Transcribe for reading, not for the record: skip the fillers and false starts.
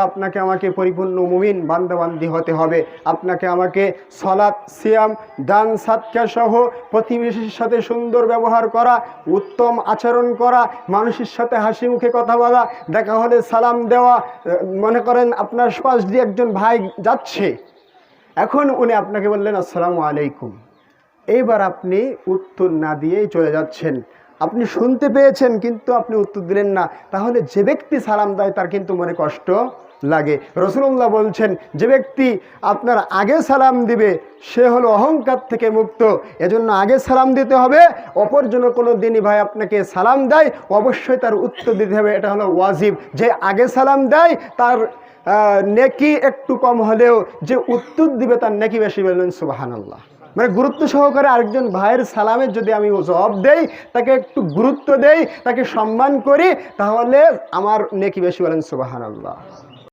আপনাকে আমাকে পরিপূর্ণ মুমিন বান্দাবান্দি হতে হবে। আপনাকে আমাকে সালাত, সিয়াম, দান, সাদকা সহ প্রতিবেশীর সাথে সুন্দর ব্যবহার করা, উত্তম আচরণ করা, মানুষের সাথে হাসি মুখে কথা বলা, দেখা হলে সালাম দেওয়া। মনে করেন আপনার পাশ দিয়ে একজন ভাই যাচ্ছে, এখন উনি আপনাকে বললেন আসসালামু আলাইকুম, এইবার আপনি উত্তর না দিয়েই চলে যাচ্ছেন। আপনি শুনতে পেয়েছেন কিন্তু আপনি উত্তর দিলেন না, তাহলে যে ব্যক্তি সালাম দেয় তার কিন্তু মনে কষ্ট লাগে। রাসূলুল্লাহ বলছেন, যে ব্যক্তি আপনার আগে সালাম দিবে সে হলো অহংকার থেকে মুক্ত। এজন্য আগে সালাম দিতে হবে। অপর জন্য কোনো দিনই ভাই আপনাকে সালাম দেয়, অবশ্যই তার উত্তর দিতে হবে, এটা হলো ওয়াজিব। যে আগে সালাম দেয় তার নেকি একটু কম হলেও যে উত্তর দিবে তার নেকি বেশি। বললেন সুবহানাল্লাহ। মানে গুরুত্ব সহকারে আরেকজন ভাইয়ের সালামের যদি আমি জবাব দেই, তাকে একটু গুরুত্ব দেই, তাকে সম্মান করি, তাহলে আমার নেকি বেশি। বলেন সুবহানাল্লাহ।